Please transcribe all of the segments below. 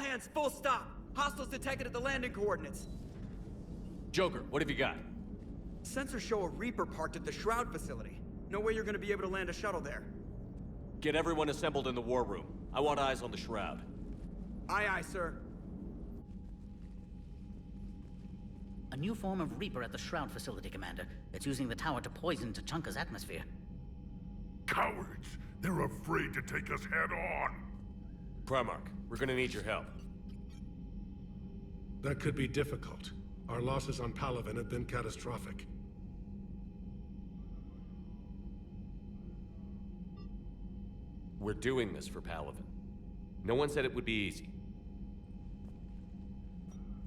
hands, full stop. Hostiles detected at the landing coordinates. Joker, what have you got? Sensors show a Reaper parked at the Shroud facility. No way you're gonna be able to land a shuttle there. Get everyone assembled in the war room. I want eyes on the Shroud. Aye, aye, sir. A new form of Reaper at the Shroud facility, Commander. It's using the tower to poison Tuchanka's atmosphere. Cowards! They're afraid to take us head-on! Primarch, we're gonna need your help. That could be difficult. Our losses on Palaven have been catastrophic. We're doing this for Palaven. No one said it would be easy.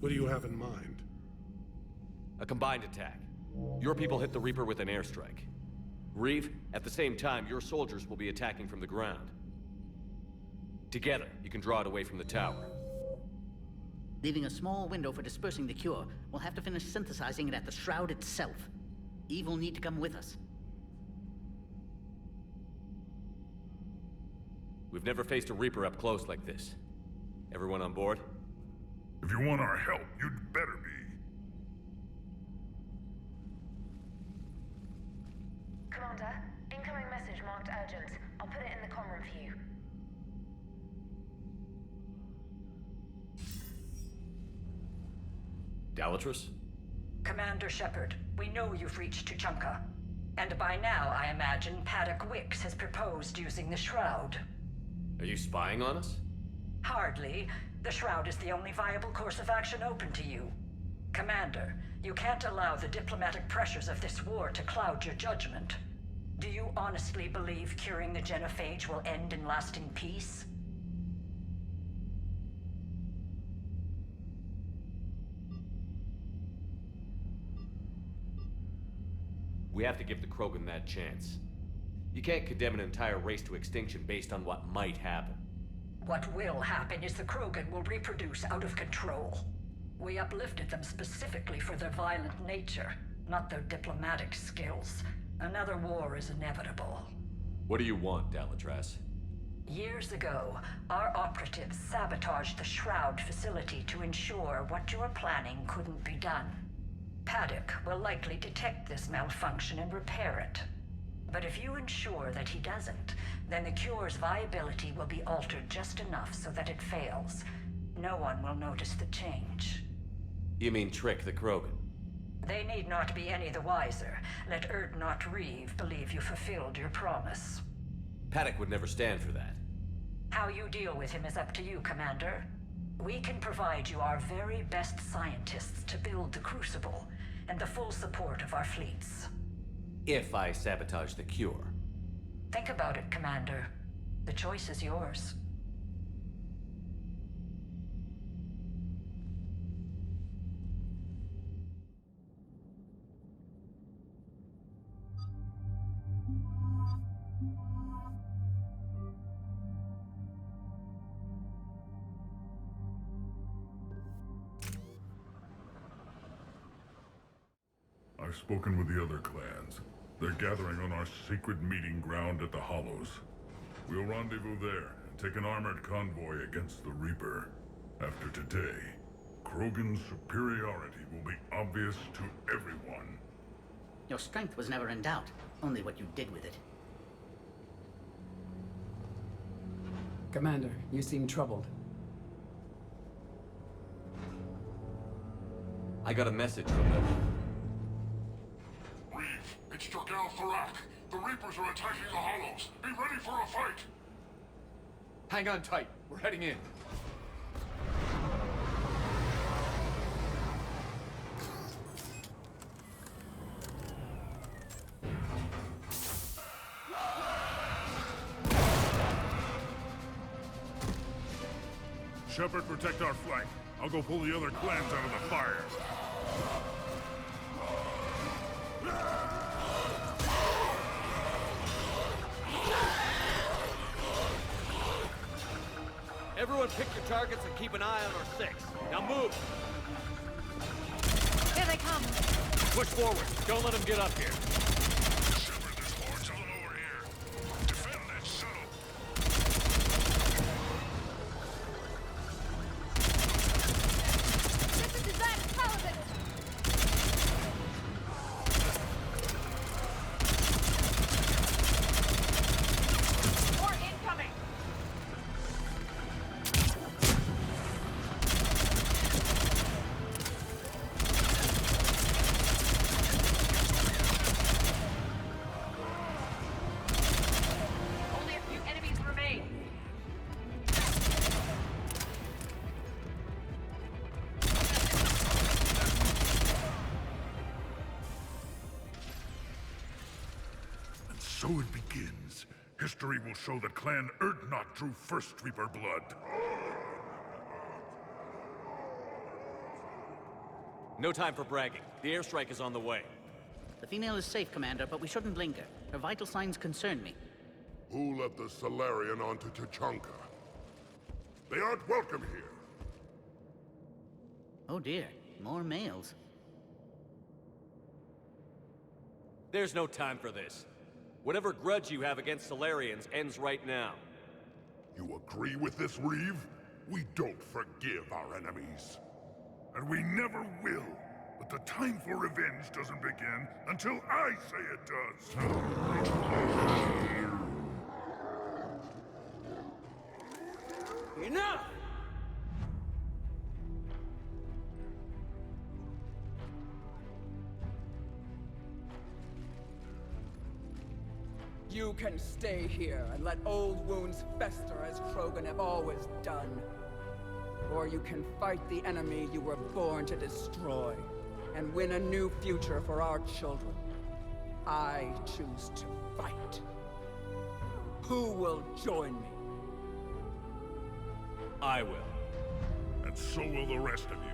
What do you have in mind? A combined attack. Your people hit the Reaper with an airstrike. Reeve, at the same time, your soldiers will be attacking from the ground. Together, you can draw it away from the tower. Leaving a small window for dispersing the cure, we'll have to finish synthesizing it at the Shroud itself. Eve will need to come with us. We've never faced a Reaper up close like this. Everyone on board? If you want our help, you'd better be. Commander, incoming message marked urgent. I'll put it in the comm room for you. Dalatrus? Commander Shepard, we know you've reached Tuchanka. And by now, I imagine Paddock Wicks has proposed using the Shroud. Are you spying on us? Hardly. The Shroud is the only viable course of action open to you. Commander, you can't allow the diplomatic pressures of this war to cloud your judgment. Do you honestly believe curing the genophage will end in lasting peace? We have to give the Krogan that chance. You can't condemn an entire race to extinction based on what might happen. What will happen is the Krogan will reproduce out of control. We uplifted them specifically for their violent nature, not their diplomatic skills. Another war is inevitable. What do you want, Dalatrass? Years ago, our operatives sabotaged the Shroud facility to ensure what you were planning couldn't be done. Paddock will likely detect this malfunction and repair it. But if you ensure that he doesn't, then the cure's viability will be altered just enough so that it fails. No one will notice the change. You mean trick the Krogan? They need not be any the wiser. Let Urdnot Reeve believe you fulfilled your promise. Paddock would never stand for that. How you deal with him is up to you, Commander. We can provide you our very best scientists to build the Crucible, and the full support of our fleets. If I sabotage the cure. Think about it, Commander. The choice is yours. I've spoken with the other clans. They're gathering on our secret meeting ground at the Hollows. We'll rendezvous there and take an armored convoy against the Reaper. After today, Krogan's superiority will be obvious to everyone. Your strength was never in doubt, only what you did with it. Commander, you seem troubled. I got a message from them. Reeve, it's Jorgal Farak. The Reapers are attacking the Hollows. Be ready for a fight! Hang on tight. We're heading in. Shepard, protect our flank. I'll go pull the other clans out of the fire. Everyone pick your targets and keep an eye on our six. Now move! Here they come! Push forward. Don't let them get up here. Shepard, there's hordes all over here. Defend that shuttle. So it begins. History will show that Clan Urdnot drew first Reaper blood. No time for bragging. The airstrike is on the way. The female is safe, Commander, but we shouldn't linger. Her vital signs concern me. Who let the Solarian onto Tachanka? They aren't welcome here. Oh dear, more males. There's no time for this. Whatever grudge you have against Solarians ends right now. You agree with this, Reeve? We don't forgive our enemies. And we never will. But the time for revenge doesn't begin until I say it does. Enough! You can stay here and let old wounds fester as Krogan have always done. Or you can fight the enemy you were born to destroy, and win a new future for our children. I choose to fight. Who will join me? I will. And so will the rest of you.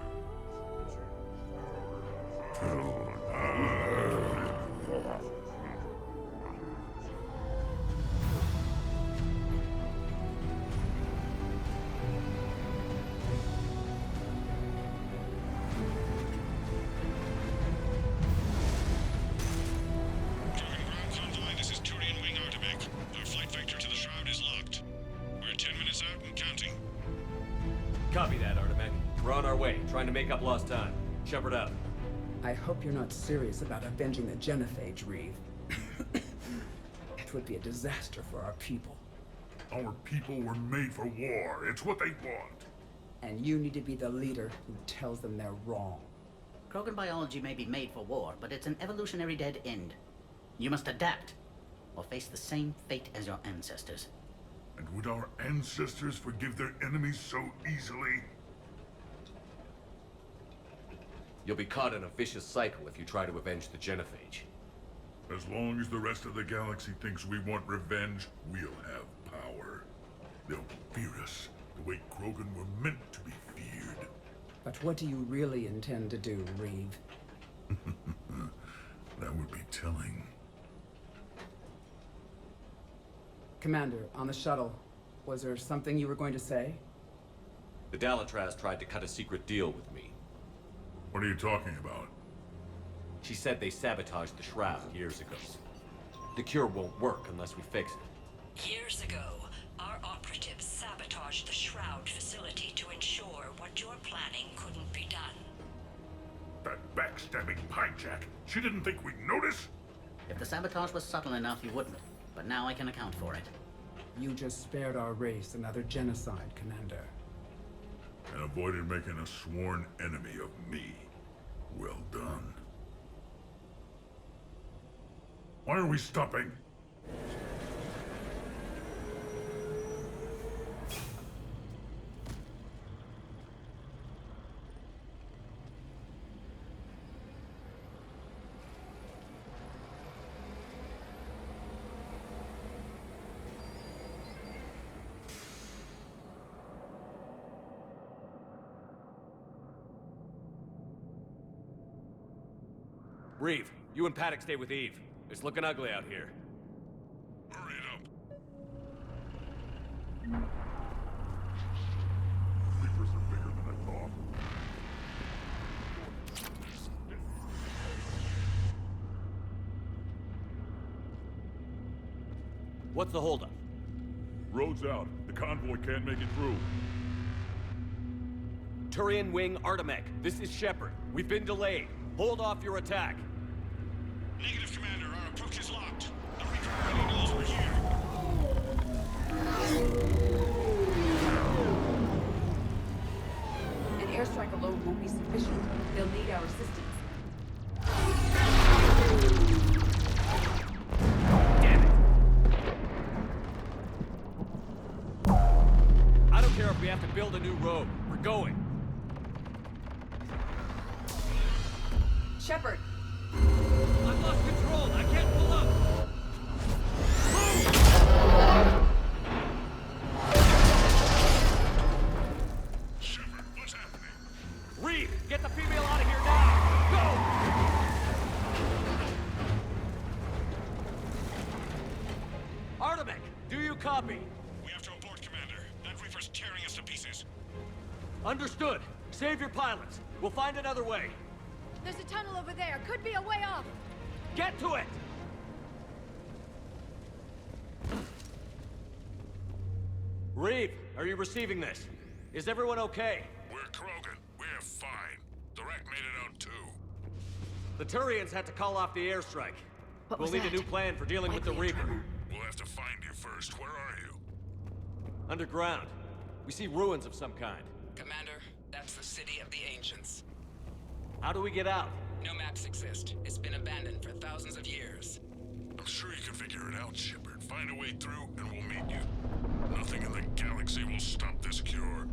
Convoy, this is Turian Wing Artemek. Our flight vector to the Shroud is locked. We're 10 minutes out and counting. Copy that, Artemek. We're on our way, trying to make up lost time. Shepard out. I hope you're not serious about avenging the Genophage, Reeve. It would be a disaster for our people. Our people were made for war. It's what they want. And you need to be the leader who tells them they're wrong. Krogan biology may be made for war, but it's an evolutionary dead end. You must adapt, or face the same fate as your ancestors. And would our ancestors forgive their enemies so easily? You'll be caught in a vicious cycle if you try to avenge the Genophage. As long as the rest of the galaxy thinks we want revenge, we'll have power. They'll fear us the way Krogan were meant to be feared. But what do you really intend to do, Reeve? That would be telling. Commander, on the shuttle, was there something you were going to say? The Dalatraz tried to cut a secret deal with me. What are you talking about? She said they sabotaged the Shroud years ago. The cure won't work unless we fix it. Years ago, our operatives sabotaged the Shroud facility to ensure what you're planning couldn't be done. That backstabbing pinejack. She didn't think we'd notice? If the sabotage was subtle enough, you wouldn't. But now I can account for it. You just spared our race another genocide, Commander. And avoided making a sworn enemy of me. Well done. Why are we stopping? Reeve, you and Paddock stay with Eve. It's looking ugly out here. Hurry it up. Reapers are bigger than I thought. What's the holdup? Road's out. The convoy can't make it through. Turian Wing Artemek, this is Shepard. We've been delayed. Hold off your attack. Negative, Commander. Our approach is locked. The Reaper already knows we're here. An airstrike alone won't be sufficient. They'll need our assistance. Damn it! I don't care if we have to build a new road. We're going. Shepard! I've lost control. I can't pull up. tearing us to pieces. Understood. Save your pilots. We'll find another way. There's a tunnel over there. Could be a way off. Get to it! Reeve, are you receiving this? Is everyone okay? We're Krogan. We're fine. The wreck made it out too. The Turians had to call off the airstrike. What We'll was need that? a new plan for dealing with the Likely a Reaper. tremor. We'll have to find you first. Where are you? Underground. We see ruins of some kind. Commander, that's the City of the Ancients. How do we get out? No maps exist. It's been abandoned for thousands of years. I'm sure you can figure it out, Shepard. Find a way through, and we'll meet you. Nothing in the galaxy will stop this cure.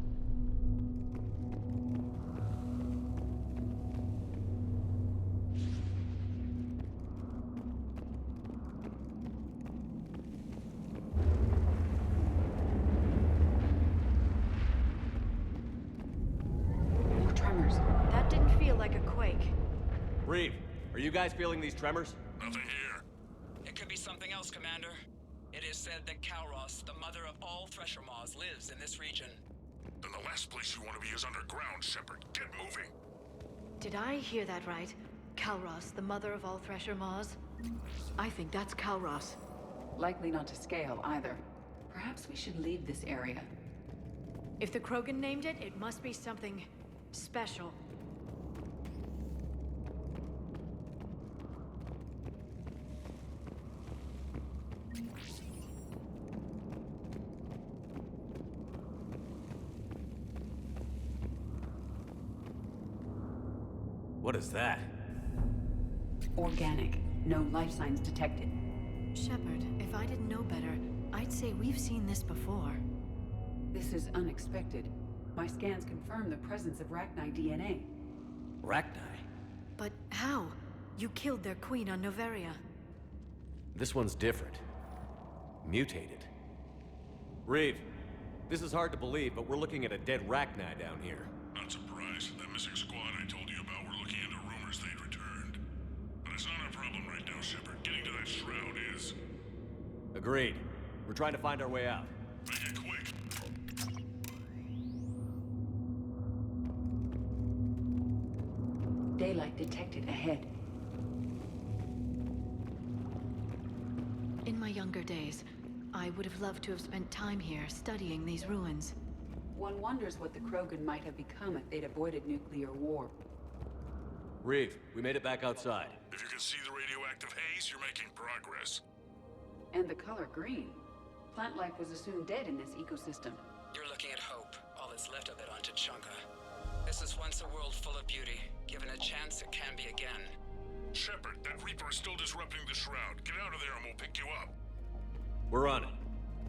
More tremors. That didn't feel like a quake. Reeve, are you guys feeling these tremors? Nothing here. It could be something else, Commander. It is said that Kalros, the mother of all Thresher Maws, lives in this region. Then the last place you want to be is underground, Shepard. Get moving. Did I hear that right? Kalros, the mother of all Thresher Maws? I think that's Kalros. Likely not to scale either. Perhaps we should leave this area. If the Krogan named it, it must be something special. What is that? Organic. No life signs detected. Shepard, if I didn't know better, I'd say we've seen this before. This is unexpected. My scans confirm the presence of Rachni DNA. Rachni? But how? You killed their queen on Noveria. This one's different. Mutated. Reeve, this is hard to believe, but we're looking at a dead Rachni down here. Not surprised. That missing squad I told you about were looking into rumors they'd returned. But it's not our problem right now, Shepard. Getting to that shroud is. Agreed. We're trying to find our way out. Make it quick. Daylight detected ahead. In my younger days, I would have loved to have spent time here studying these ruins. One wonders what the Krogan might have become if they'd avoided nuclear war. Reeve, we made it back outside. If you can see the radioactive haze, you're making progress. And the color green. Plant life was assumed dead in this ecosystem. You're looking at hope, all that's left of it on Tuchanka. This is once a world full of beauty. Given a chance, it can be again. Shepard, that Reaper is still disrupting the shroud. Get out of there and we'll pick you up. We're on it.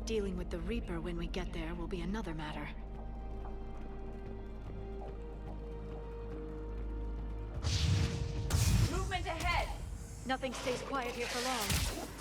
Dealing with the Reaper when we get there will be another matter. Movement ahead! Nothing stays quiet here for long.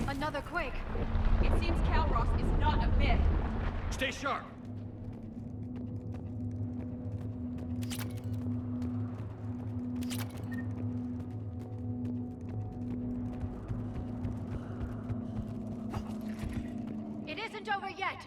Another quake. It seems Kalros is not a myth. Stay sharp. It isn't over yet.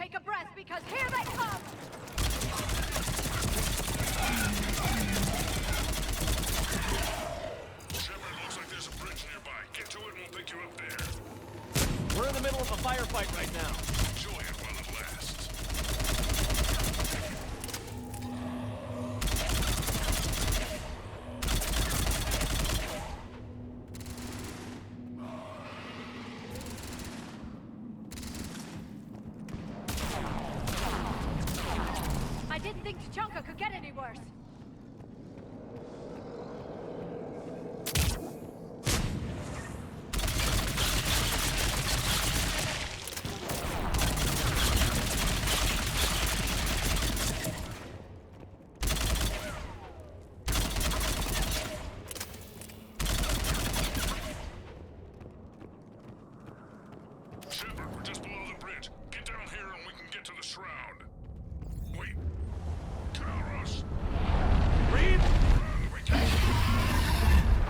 Take a breath, because here they come! Shepard, looks like there's a bridge nearby. Get to it and we'll pick you up there. We're in the middle of a firefight right now. Enjoy it while it lasts. I didn't think Tuchanka could get any worse. Shepard, we're just below the bridge. Get down here and we can get to the shroud. Wait. Kairos. Reeve!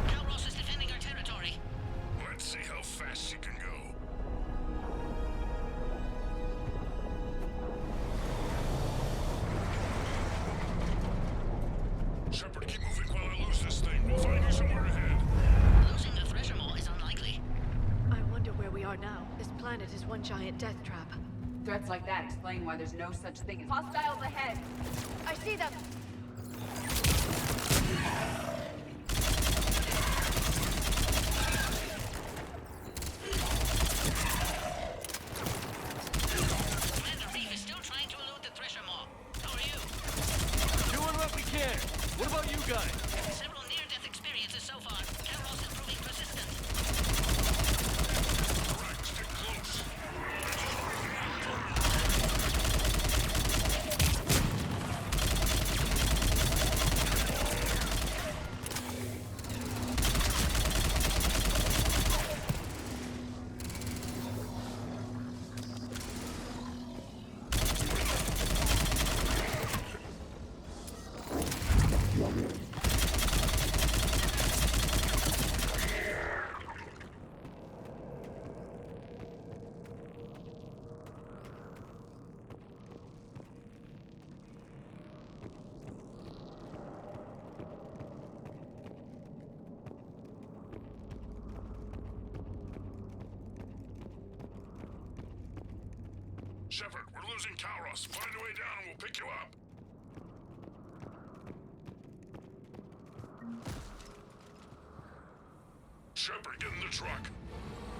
Kalros is defending our territory. Let's see how fast she can go. Shepard, keep moving while I lose this thing. We'll find you somewhere ahead. Losing the Thresher Maw is unlikely. I wonder where we are now. This planet is one giant death trap. Threats like that explain why there's no such thing as hostiles ahead. I see them! Commander Reeve is still trying to elude the Thresher Maw. How are you? Doing what we can. What about you guys? Several near-death experiences so far. Kalros is proving persistent. Right, stick close. Shepard, we're losing Kairos. Find a way down and we'll pick you up. Shepard, get in the truck.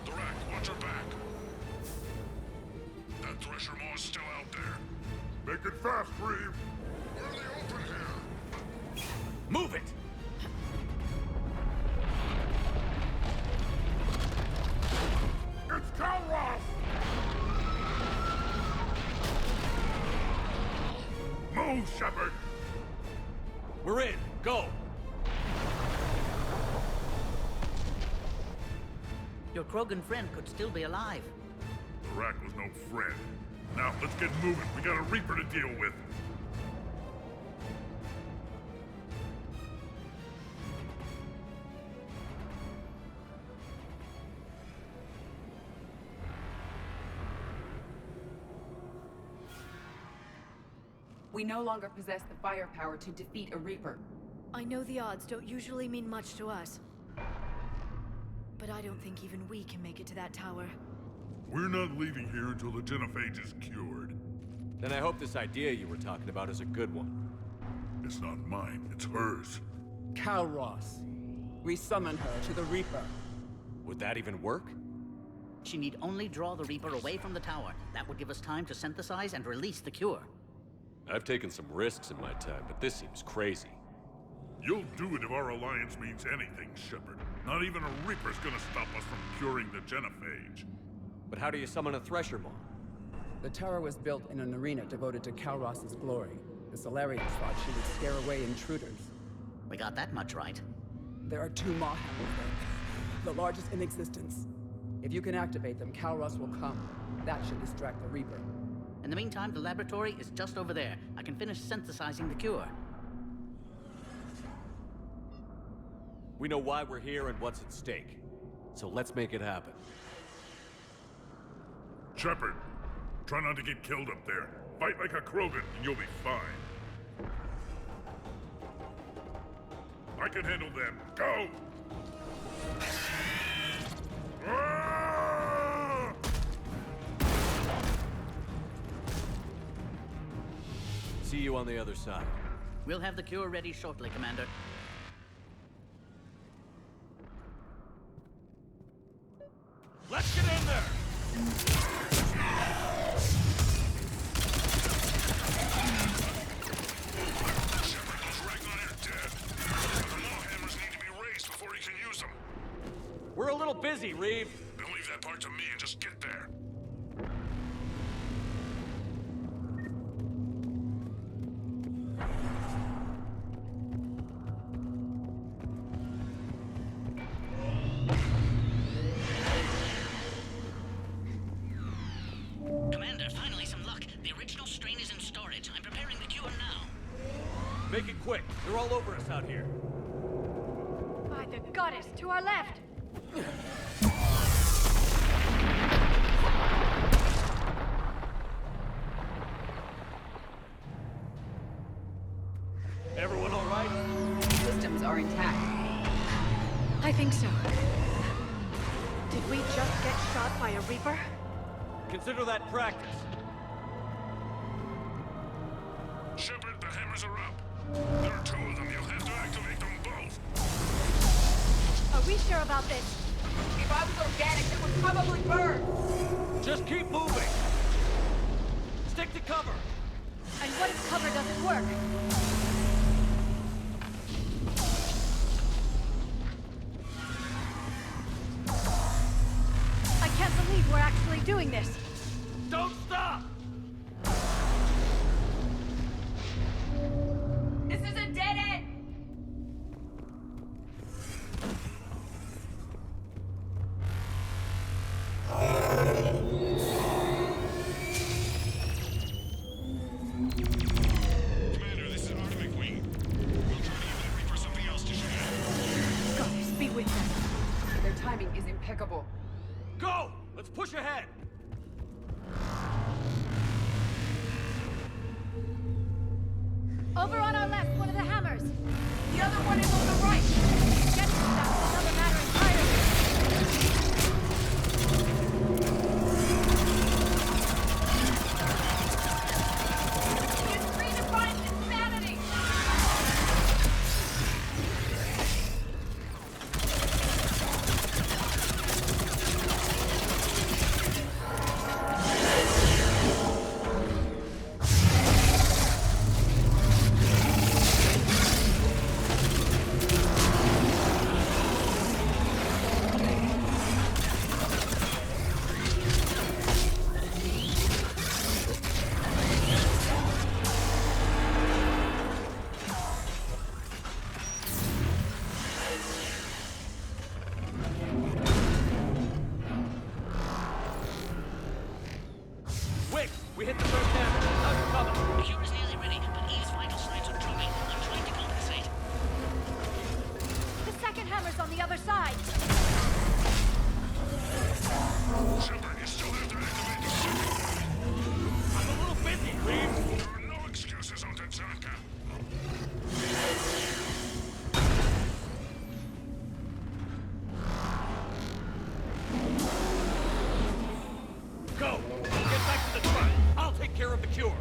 The rack, watch your back. That Thresher Maw is still out there. Make it fast, Reeve. We're in the open here. Move it! It's Kalros! Move, Shepard! We're in. Go! Your Krogan friend could still be alive. The rack was no friend. Now, let's get moving. We got a Reaper to deal with. We no longer possess the firepower to defeat a Reaper. I know the odds don't usually mean much to us. But I don't think even we can make it to that tower. We're not leaving here until the genophage is cured. Then I hope this idea you were talking about is a good one. It's not mine, it's hers. Kalros. We summon her to the Reaper. Would that even work? She need only draw the Reaper away from the tower. That would give us time to synthesize and release the cure. I've taken some risks in my time, but this seems crazy. You'll do it if our alliance means anything, Shepard. Not even a Reaper's gonna stop us from curing the genophage. But how do you summon a Thresher Maw? The tower was built in an arena devoted to Kalros' glory. The Salarians thought she would scare away intruders. We got that much right. There are 2 Maw Hammers there, the largest in existence. If you can activate them, Kalros will come. That should distract the Reaper. In the meantime, the laboratory is just over there. I can finish synthesizing the cure. We know why we're here and what's at stake. So let's make it happen. Shepard, Try not to get killed up there. Fight like a Krogan, and you'll be fine. I can handle them. Go! Ah! See you on the other side. We'll have the cure ready shortly, Commander. Let's get in there! Shepard, those Ragnar are dead. The Maw hammers need to be raised before he can use them. We're a little busy, Reeve. Then leave that part to me and just get there. Commander, finally some luck. The original strain is in storage. I'm preparing the cure now. Make it quick. They're all over us out here. By the goddess, to our left! Everyone all right? Systems are intact. I think so. Did we just get shot by a Reaper? Consider that practice. Shepard, the hammers are up. There are 2 of them. You'll have to activate them both. Are we sure about this? If I was organic, it would probably burn! Just keep moving. Stick to cover. And what if cover doesn't work? I can't believe we're actually doing this. Don't stop! This is a dead end! Commander, this is Artemis Wing. We'll try to give the Reaper something else to shoot at. Goddess, be with them. Their timing is impeccable. Go! Let's push ahead! Over on our left, one of the hammers. The other one is on the right! Getting to that is another matter entirely. It's redefined insanity! Wick, we hit the first hammer. How's it coming? The cure is nearly ready, but Eve's vital signs are dropping. I'm trying to compensate. The second hammer's on the other side. Shepard, you still have to activate the second one. I'm a little busy, Reeve. There are no excuses on Tatanka. Go! Get back to the truck. I'll take care of the cure.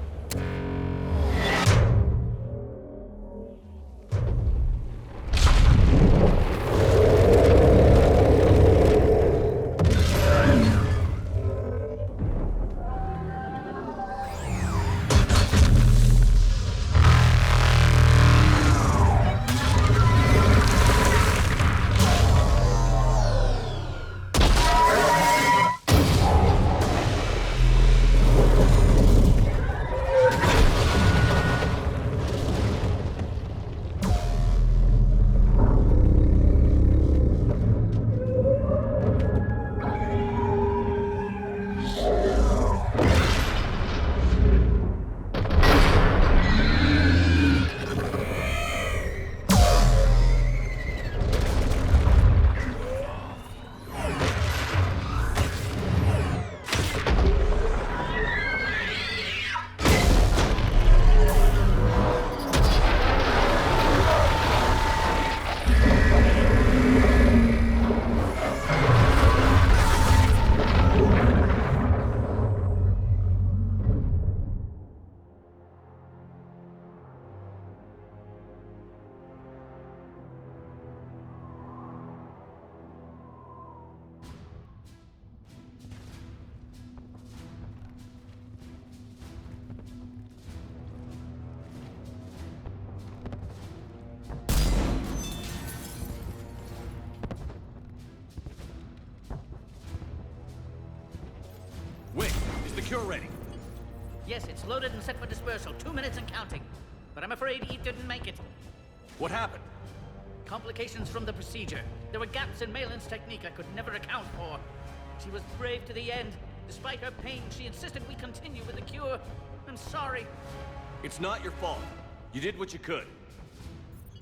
Cure ready. Yes, it's loaded and set for dispersal. 2 minutes and counting. But I'm afraid Eve didn't make it. What happened? Complications from the procedure. There were gaps in Malin's technique I could never account for. She was brave to the end. Despite her pain, she insisted we continue with the cure. I'm sorry. It's not your fault. You did what you could.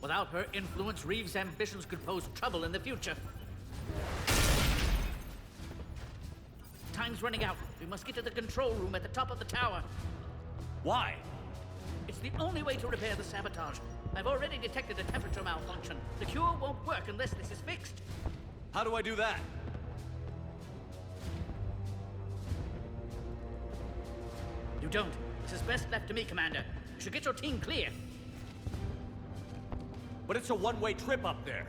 Without her influence, Reeves' ambitions could pose trouble in the future. Time's running out. We must get to the control room at the top of the tower. Why? It's the only way to repair the sabotage. I've already detected a temperature malfunction. The cure won't work unless this is fixed. How do I do that? You don't. This is best left to me, Commander. You should get your team clear. But it's a one-way trip up there.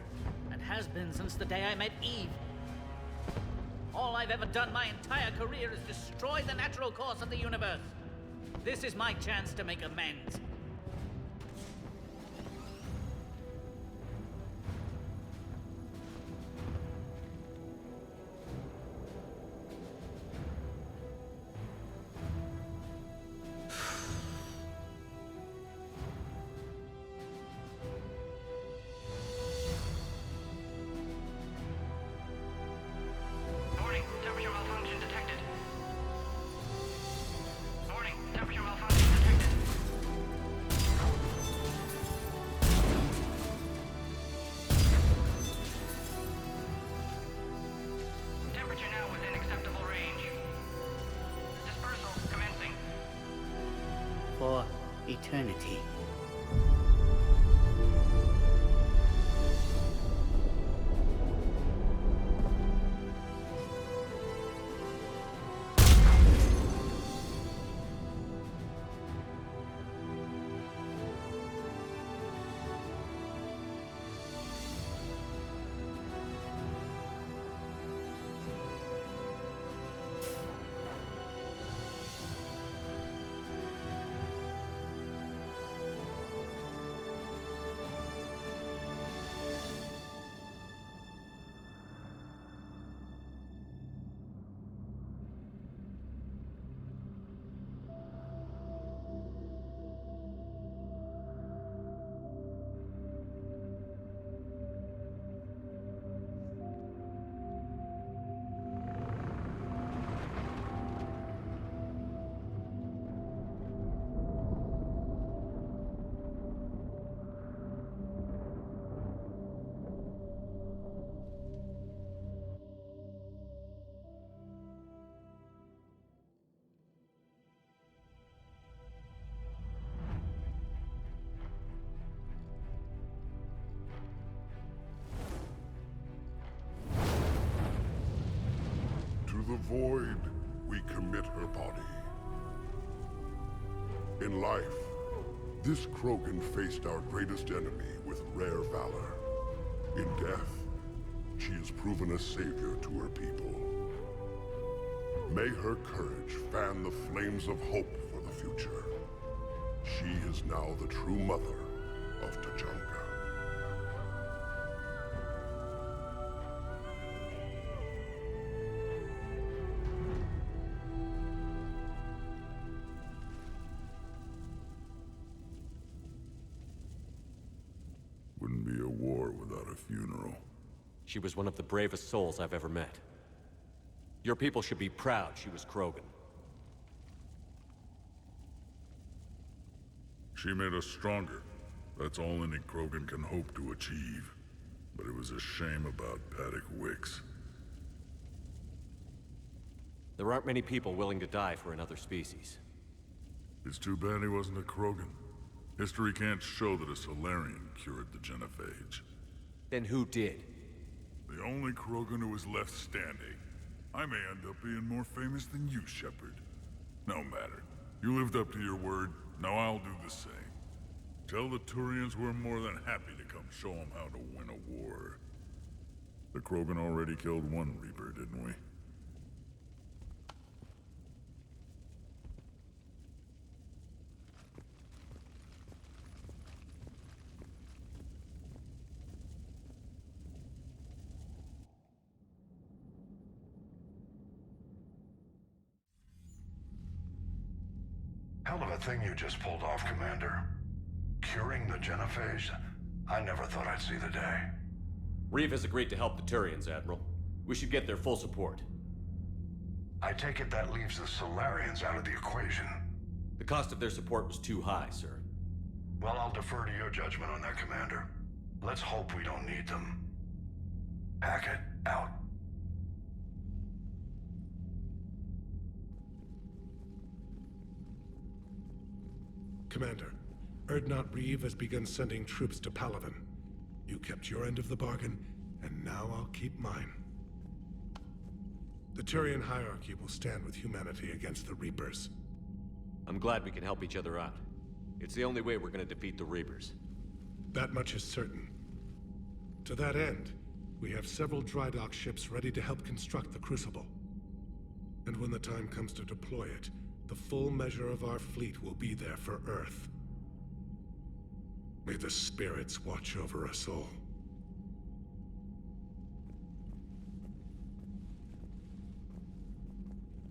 And has been since the day I met Eve. All I've ever done my entire career is destroy the natural course of the universe. This is my chance to make amends. Warning, temperature malfunction detected. Warning, temperature malfunction detected. Temperature now within acceptable range. Dispersal commencing. For eternity. To the void, we commit her body. In life, this Krogan faced our greatest enemy with rare valor. In death, she has proven a savior to her people. May her courage fan the flames of hope for the future. She is now the true mother of Tachanka. Wouldn't be a war without a funeral. She was one of the bravest souls I've ever met. Your people should be proud she was Krogan. She made us stronger. That's all any Krogan can hope to achieve. But it was a shame about Paddock Wicks. There aren't many people willing to die for another species. It's too bad he wasn't a Krogan. History can't show that a Solarian cured the Genophage. Then who did? The only Krogan who was left standing. I may end up being more famous than you, Shepard. No matter. You lived up to your word, now I'll do the same. Tell the Turians we're more than happy to come show them how to win a war. The Krogan already killed one Reaper, didn't we? Hell of a thing you just pulled off, Commander. Curing the Genophage? I never thought I'd see the day. Reeve has agreed to help the Turians, Admiral. We should get their full support. I take it that leaves the Solarians out of the equation. The cost of their support was too high, sir. Well, I'll defer to your judgment on that, Commander. Let's hope we don't need them. Hackett, out. Commander, Urdnot Reeve has begun sending troops to Palaven. You kept your end of the bargain, and now I'll keep mine. The Turian hierarchy will stand with humanity against the Reapers. I'm glad we can help each other out. It's the only way we're gonna defeat the Reapers. That much is certain. To that end, we have several dry dock ships ready to help construct the Crucible. And when the time comes to deploy it, the full measure of our fleet will be there for Earth. May the spirits watch over us all.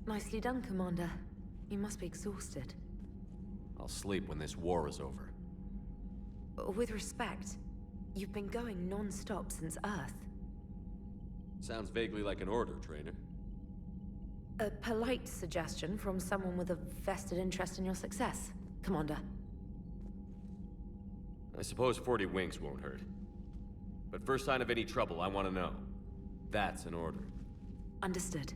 Nicely done, Commander. You must be exhausted. I'll sleep when this war is over. With respect, you've been going non-stop since Earth. Sounds vaguely like an order, Trainer. A polite suggestion from someone with a vested interest in your success, Commander. I suppose 40 wings won't hurt. But first sign of any trouble, I want to know. That's an order. Understood.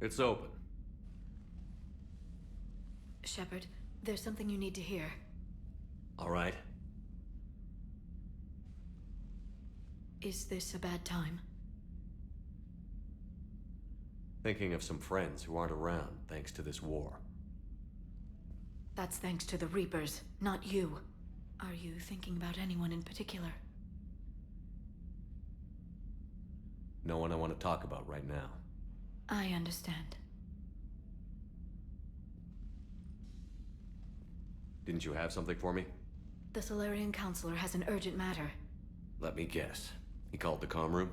It's open. Shepard, there's something you need to hear. All right. Is this a bad time? Thinking of some friends who aren't around thanks to this war. That's thanks to the Reapers, not you. Are you thinking about anyone in particular? No one I want to talk about right now. I understand. Didn't you have something for me? The Solarian Counselor has an urgent matter. Let me guess. He called the comm room?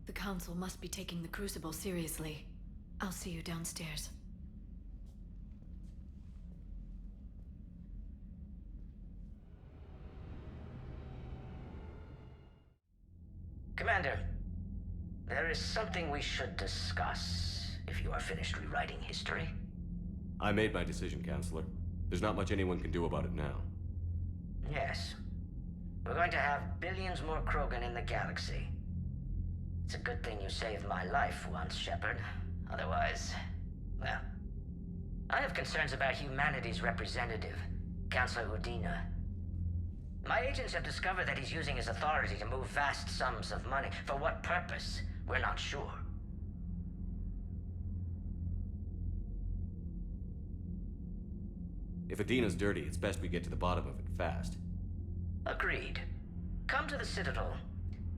The Council must be taking the Crucible seriously. I'll see you downstairs. Commander, there is something we should discuss, if you are finished rewriting history. I made my decision, Counselor. There's not much anyone can do about it now. Yes. We're going to have billions more Krogan in the galaxy. It's a good thing you saved my life once, Shepard. Otherwise, well, I have concerns about humanity's representative, Councillor Udina. My agents have discovered that he's using his authority to move vast sums of money. For what purpose? We're not sure. If Adina's dirty, it's best we get to the bottom of it fast. Agreed. Come to the Citadel.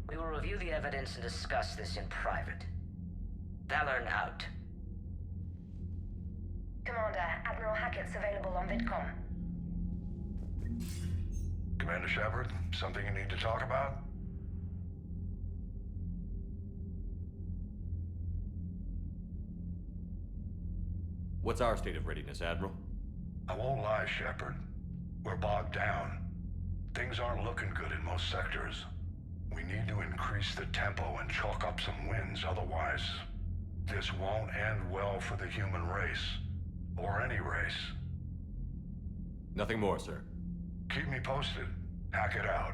We will review the evidence and discuss this in private. Valorn out. Commander, Admiral Hackett's available on VidCom. Commander Shepard, something you need to talk about? What's our state of readiness, Admiral? I won't lie, Shepard. We're bogged down. Things aren't looking good in most sectors. We need to increase the tempo and chalk up some wins, otherwise this won't end well for the human race. Or any race. Nothing more, sir. Keep me posted. Hack it out.